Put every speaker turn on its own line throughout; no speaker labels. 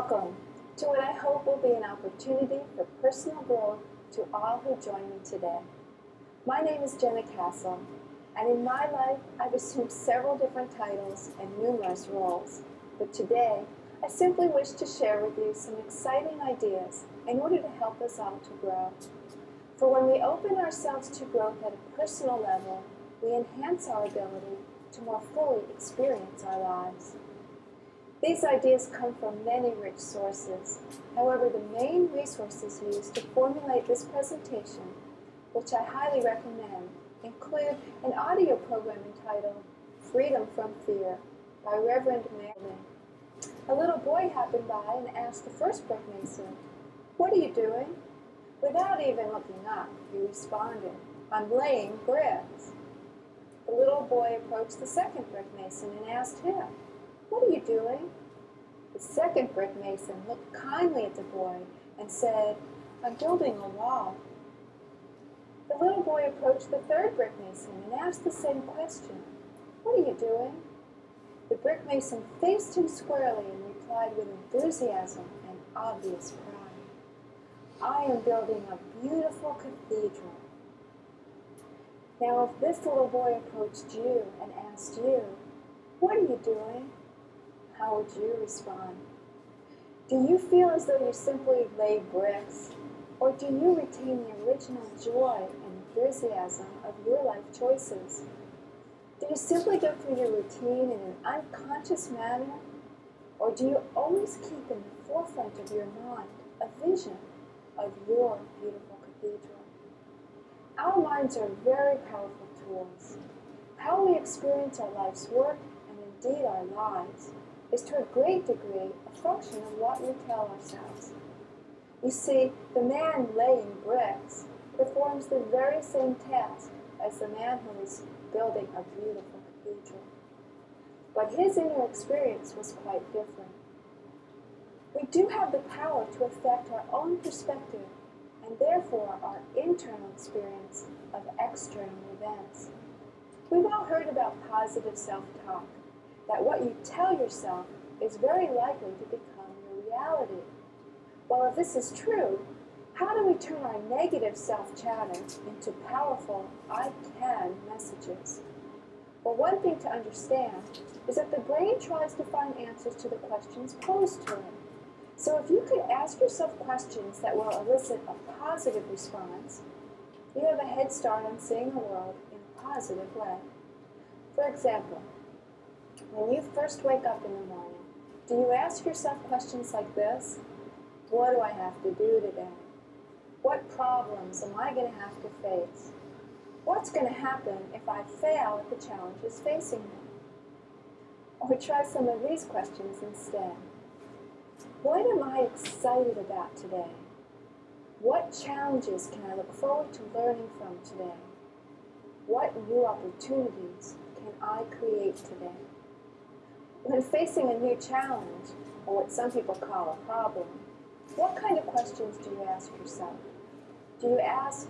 Welcome to what I hope will be an opportunity for personal growth to all who join me today. My name is Jenna Castle, and in my life I've assumed several different titles and numerous roles, but today I simply wish to share with you some exciting ideas in order to help us all to grow. For when we open ourselves to growth at a personal level, we enhance our ability to more fully experience our lives. These ideas come from many rich sources. However, the main resources used to formulate this presentation, which I highly recommend, include an audio program entitled Freedom from Fear by Reverend Mary. A little boy happened by and asked the first brick mason, "What are you doing?" Without even looking up, he responded, "I'm laying bricks." The little boy approached the second brick mason and asked him, "What are you doing?" The second brick mason looked kindly at the boy and said, "I'm building a wall." The little boy approached the third brick mason and asked the same question, "What are you doing?" The brick mason faced him squarely and replied with enthusiasm and obvious pride, "I am building a beautiful cathedral." Now, if this little boy approached you and asked you, "What are you doing?" how would you respond? Do you feel as though you simply lay bricks, or do you retain the original joy and enthusiasm of your life choices? Do you simply go through your routine in an unconscious manner, or do you always keep in the forefront of your mind a vision of your beautiful cathedral? Our minds are very powerful tools. How we experience our life's work, and indeed our lives, is to a great degree a function of what we tell ourselves. You see, the man laying bricks performs the very same task as the man who is building a beautiful cathedral. But his inner experience was quite different. We do have the power to affect our own perspective and therefore our internal experience of external events. We've all heard about positive self-talk, that what you tell yourself is very likely to become your reality. Well, if this is true, how do we turn our negative self-chatter into powerful "I can" messages? Well, one thing to understand is that the brain tries to find answers to the questions posed to it. So if you could ask yourself questions that will elicit a positive response, you have a head start on seeing the world in a positive way. For example, when you first wake up in the morning, do you ask yourself questions like this? What do I have to do today? What problems am I going to have to face? What's going to happen if I fail at the challenges facing me? Or try some of these questions instead. What am I excited about today? What challenges can I look forward to learning from today? What new opportunities can I create today? When facing a new challenge, or what some people call a problem, what kind of questions do you ask yourself? Do you ask,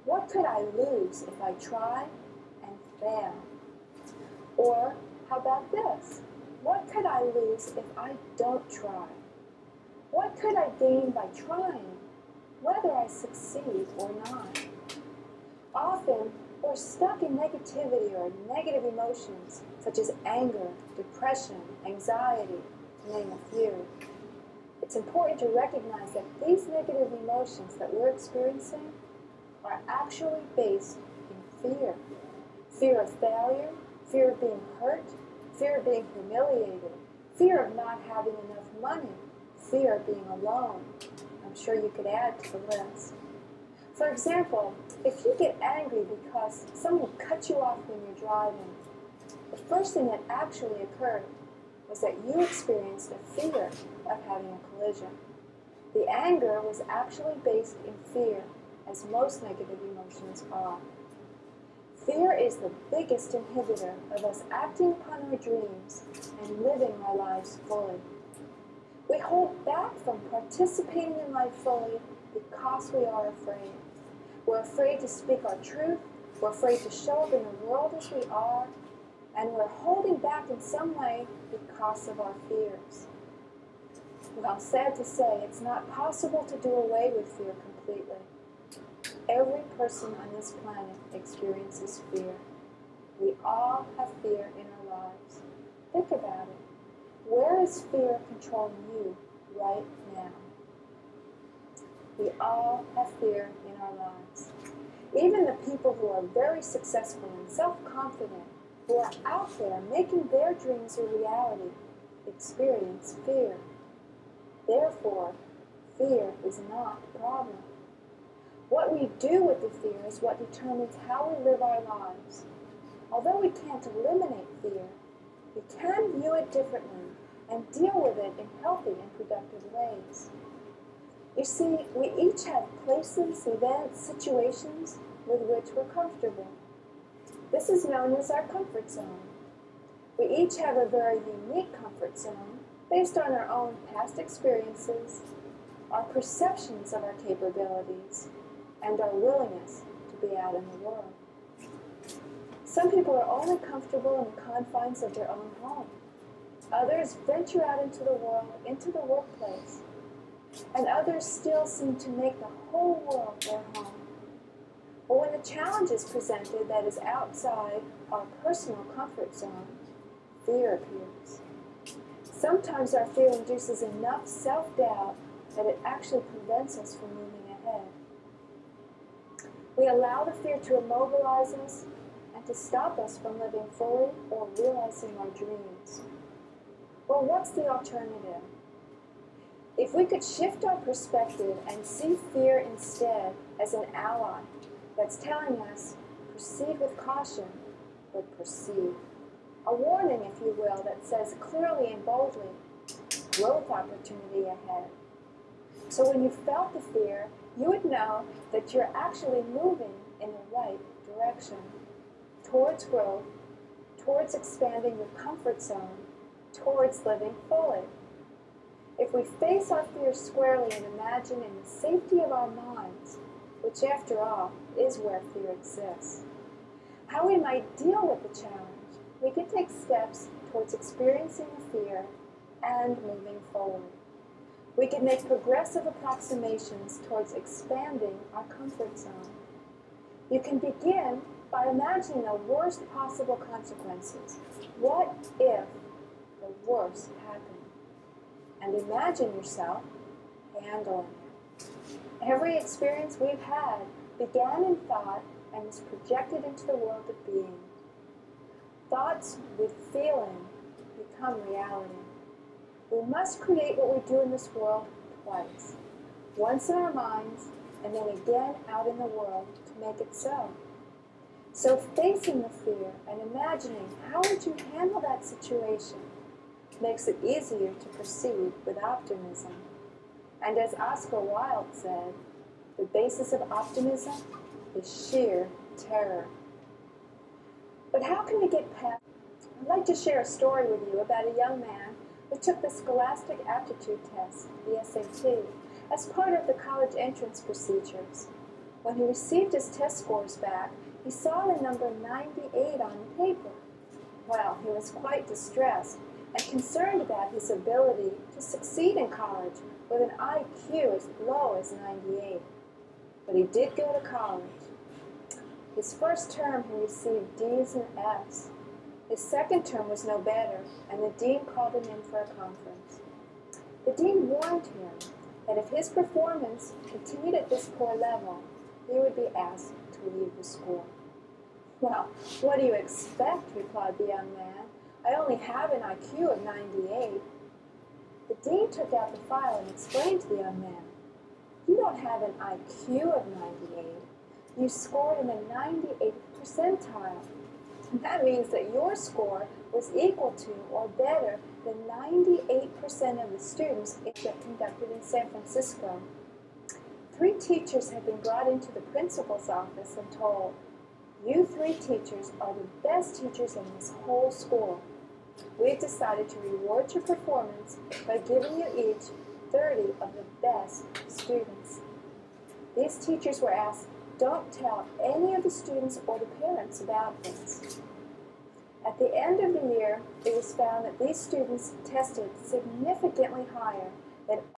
what could I lose if I try and fail? Or how about this? What could I lose if I don't try? What could I gain by trying, whether I succeed or not? Often, we're stuck in negativity or negative emotions, such as anger, depression, anxiety, to name a few. It's important to recognize that these negative emotions that we're experiencing are actually based in fear. Fear of failure, fear of being hurt, fear of being humiliated, fear of not having enough money, fear of being alone. I'm sure you could add to the list. For example, if you get angry because someone cut you off when you're driving, the first thing that actually occurred was that you experienced a fear of having a collision. The anger was actually based in fear, as most negative emotions are. Fear is the biggest inhibitor of us acting upon our dreams and living our lives fully. We hold back from participating in life fully because we are afraid. We're afraid to speak our truth, we're afraid to show up in the world as we are, and we're holding back in some way because of our fears. Well, sad to say, it's not possible to do away with fear completely. Every person on this planet experiences fear. We all have fear in our lives. Think about it. Where is fear controlling you right now? We all have fear in our lives. Even the people who are very successful and self-confident, who are out there making their dreams a reality, experience fear. Therefore, fear is not the problem. What we do with the fear is what determines how we live our lives. Although we can't eliminate fear, we can view it differently and deal with it in healthy and productive ways. You see, we each have places, events, situations with which we're comfortable. This is known as our comfort zone. We each have a very unique comfort zone based on our own past experiences, our perceptions of our capabilities, and our willingness to be out in the world. Some people are only comfortable in the confines of their own home. Others venture out into the world, into the workplace, and others still seem to make the whole world their home. But when a challenge is presented that is outside our personal comfort zone, fear appears. Sometimes our fear induces enough self-doubt that it actually prevents us from moving ahead. We allow the fear to immobilize us and to stop us from living fully or realizing our dreams. Well, what's the alternative? If we could shift our perspective and see fear instead as an ally that's telling us, proceed with caution, but proceed. A warning, if you will, that says clearly and boldly, growth opportunity ahead. So when you felt the fear, you would know that you're actually moving in the right direction, towards growth, towards expanding your comfort zone, towards living fully. If we face our fears squarely and imagine in the safety of our minds, which after all is where fear exists, how we might deal with the challenge, we can take steps towards experiencing the fear and moving forward. We can make progressive approximations towards expanding our comfort zone. You can begin by imagining the worst possible consequences. What if the worst happened? And imagine yourself handling it. Every experience we've had began in thought and is projected into the world of being. Thoughts with feeling become reality. We must create what we do in this world twice. Once in our minds, and then again out in the world to make it so. So facing the fear and imagining how would you handle that situation makes it easier to proceed with optimism. And as Oscar Wilde said, the basis of optimism is sheer terror. But how can we get past? I'd like to share a story with you about a young man who took the Scholastic Aptitude Test, the SAT, as part of the college entrance procedures. When he received his test scores back, he saw the number 98 on the paper. Well, he was quite distressed and concerned about his ability to succeed in college with an IQ as low as 98. But he did go to college. His first term he received D's and F's. His second term was no better, and the dean called him in for a conference. The dean warned him that if his performance continued at this poor level, he would be asked to leave the school. Well, what do you expect, replied the young man. I only have an IQ of 98. The dean took out the file and explained to the young man, you don't have an IQ of 98. You scored in the 98th percentile. And that means that your score was equal to or better than 98% of the students conducted in San Francisco. 3 teachers had been brought into the principal's office and told, you 3 teachers are the best teachers in this whole school. We've decided to reward your performance by giving you each 30 of the best students. These teachers were asked, don't tell any of the students or the parents about this. At the end of the year, it was found that these students tested significantly higher that